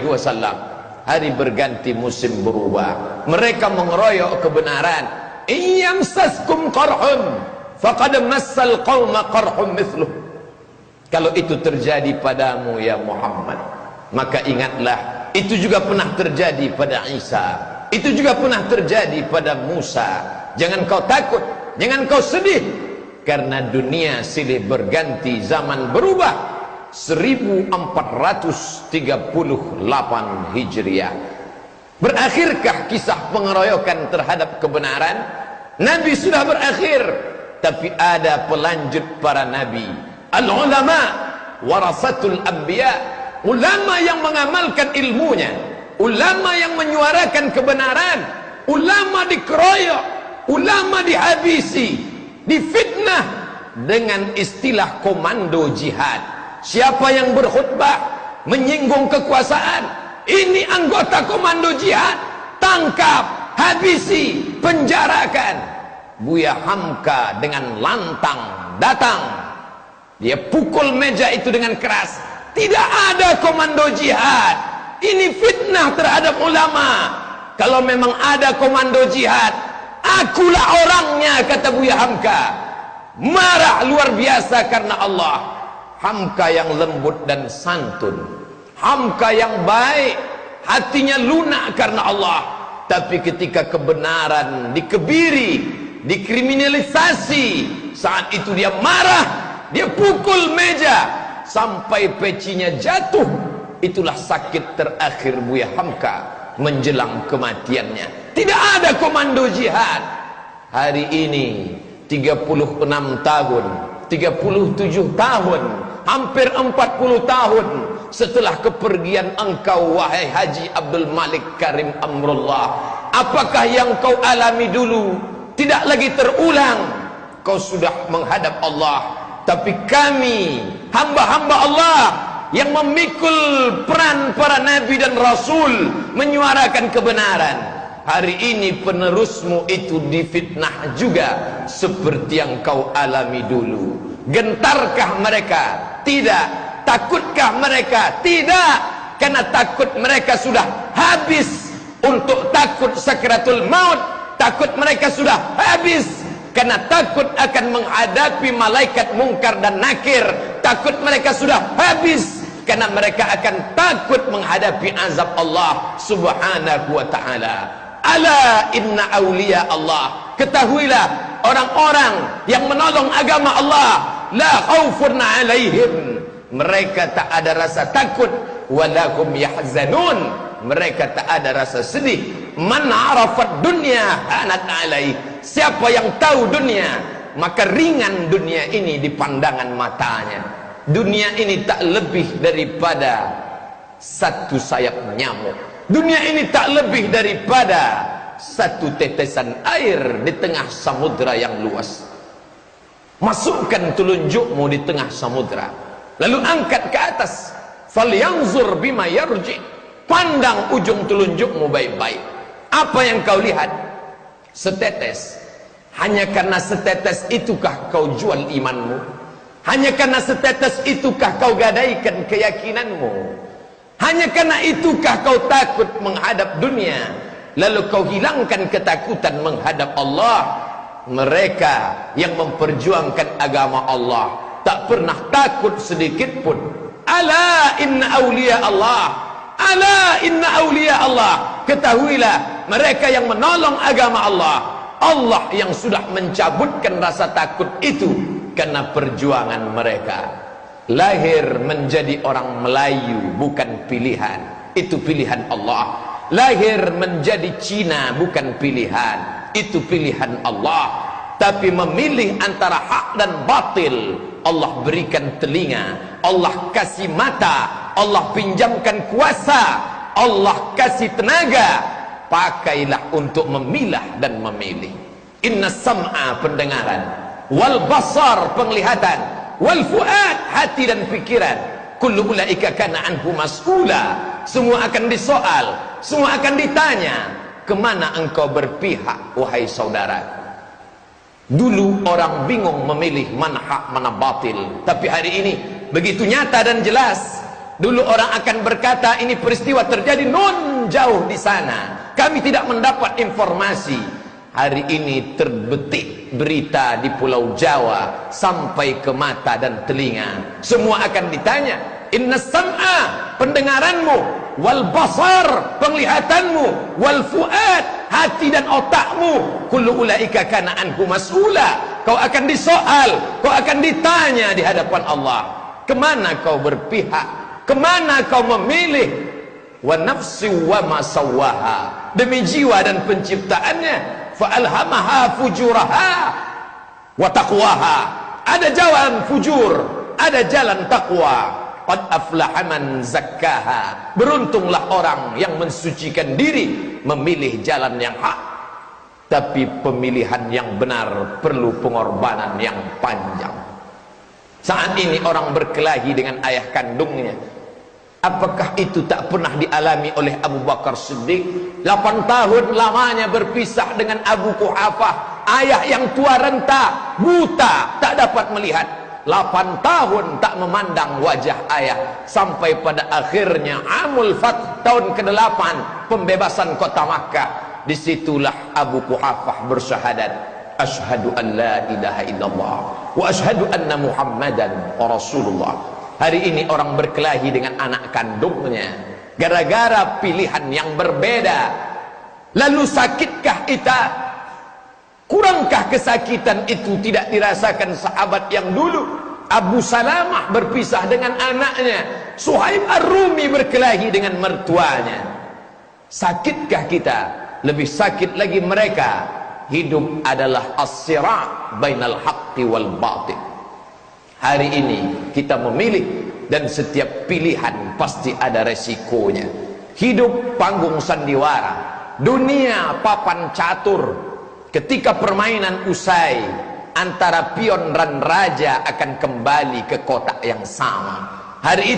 wasallam. Hari berganti, musim berubah. Mereka mengeroyok kebenaran. Iyamsaskum qarhun faqad massal qauma qarhun mithluh. Kalau itu terjadi padamu ya Muhammad, maka ingatlah itu juga pernah terjadi pada Isa, itu juga pernah terjadi pada Musa. Jangan kau takut, jangan kau sedih, karena dunia silih berganti, zaman berubah. 1438 Hijriah. Berakhirkah kisah pengeroyokan terhadap kebenaran? Nabi sudah berakhir, tapi ada pelanjut para nabi. Al-ulama warasatul anbiya, ulama yang mengamalkan ilmunya, ulama yang menyuarakan kebenaran. Ulama dikeroyok, ulama dihabisi, difitnah dengan istilah komando jihad. Siapa yang berkhutbah menyinggung kekuasaan, ini anggota komando jihad, tangkap, habisi, penjarakan. Buya Hamka dengan lantang datang, dia pukul meja itu dengan keras. Tidak ada komando jihad, ini fitnah terhadap ulama. Kalau memang ada komando jihad, akulah orangnya, kata Buya Hamka. Marah luar biasa karena Allah. Hamka yang lembut dan santun, Hamka yang baik, hatinya lunak karena Allah. Tapi ketika kebenaran dikebiri, dikriminalisasi, saat itu dia marah, dia pukul meja sampai pecinya jatuh. Itulah sakit terakhir Buya Hamka menjelang kematiannya. Tidak ada komando jihad. Hari ini 36 tahun, 37 tahun, hampir 40 tahun setelah kepergian engkau, wahai Haji Abdul Malik Karim Amrullah, apakah yang kau alami dulu tidak lagi terulang? Kau sudah menghadap Allah. Tapi kami, hamba-hamba Allah yang memikul peran para nabi dan rasul menyuarakan kebenaran, hari ini penerusmu itu difitnah juga seperti yang kau alami dulu. Gentarkah mereka? Tidak. Takutkah mereka? Tidak. Karena takut mereka sudah habis untuk takut sakratul maut. Takut mereka sudah habis karena takut akan menghadapi malaikat mungkar dan nakir. Takut mereka sudah habis karena mereka akan takut menghadapi azab Allah subhanahu wa ta'ala. Ala inna awliya Allah, ketahuilah orang-orang yang menolong agama Allah, la khaufun alaihim, mereka tak ada rasa takut, walahum yahzanun, mereka tak ada rasa sedih. Man arafat dunya hanat alaih, siapa yang tahu dunia, maka ringan dunia ini di pandangan matanya. Dunia ini tak lebih daripada satu sayap nyamuk. Dunia ini tak lebih daripada satu tetesan air di tengah samudra yang luas. Masukkan telunjukmu di tengah samudra, lalu angkat ke atas. Falyanzur bima yarji, pandang ujung telunjukmu baik-baik. Apa yang kau lihat? Setetes. Hanya karena setetes itukah kau jual imanmu? Hanya karena setetes itukah kau gadaikan keyakinanmu? Hanya karena itukah kau takut menghadap dunia, lalu kau hilangkan ketakutan menghadap Allah? Mereka yang memperjuangkan agama Allah tak pernah takut sedikit pun. Ala inna awliya Allah, ala inna awliya Allah, ketahuilah mereka yang menolong agama Allah, Allah yang sudah mencabutkan rasa takut itu karena perjuangan mereka. Lahir menjadi orang Melayu bukan pilihan, itu pilihan Allah. Lahir menjadi Cina bukan pilihan, itu pilihan Allah. Tapi memilih antara hak dan batil, Allah berikan telinga, Allah kasih mata, Allah pinjamkan kuasa, Allah kasih tenaga. Pakailah untuk memilah dan memilih. Inna sam'a, pendengaran, wal basar, penglihatan, wal fuad, hati dan pikiran, kullu ulaika kana anhu mas'ula, semua akan disoal, semua akan ditanya. Kemana engkau berpihak, wahai saudara? Dulu orang bingung memilih mana hak mana batil, tapi hari ini begitu nyata dan jelas Dulu orang akan berkata ini peristiwa terjadi non jauh di sana, kami tidak mendapat informasi. Hari ini terbetik berita di Pulau Jawa sampai ke mata dan telinga. Semua akan ditanya. Inna sam'a, pendengaranmu, wal basar, penglihatanmu, wal fuad, hati dan otakmu, kullu ulaika kana anhu mas'ula. Kau akan disoal, kau akan ditanya di hadapan Allah. Kemana kau berpihak? Kemana kau memilih? Wa nafsi wa ma sawwaha, demi jiwa dan penciptaannya. Fa alhamaha fujuraha wa taqwaha. Ada jalan fujur, ada jalan takwa. Qad aflaha man zakkaha, beruntunglah orang yang mensucikan diri, memilih jalan yang hak. Tapi pemilihan yang benar perlu pengorbanan yang panjang. Saat ini orang berkelahi dengan ayah kandungnya. Apakah itu tak pernah dialami oleh Abu Bakar Siddiq? 8 tahun lamanya berpisah dengan Abu Quhafah, ayah yang tua renta, buta, tak dapat melihat. 8 tahun tak memandang wajah ayah, sampai pada akhirnya Amul Fath, tahun ke-8 pembebasan kota Makkah. Disitulah Abu Quhafah bersyahadat, asyhadu an la ilaha illallah wa asyhadu anna Muhammadan Rasulullah. Hari ini orang berkelahi dengan anak kandungnya gara-gara pilihan yang berbeda. Lalu sakitkah kita? Kurangkah kesakitan itu tidak dirasakan sahabat yang dulu? Abu Salamah berpisah dengan anaknya, Suhaib Ar-Rumi berkelahi dengan mertuanya. Sakitkah kita? Lebih sakit lagi mereka. Hidup adalah as-sira' bainal haqqi wal batil. Hari ini kita memilih, dan setiap pilihan pasti ada resikonya. Hidup panggung sandiwara, dunia papan catur. Ketika permainan usai, antara pion dan raja akan kembali ke kotak yang sama. Hari itu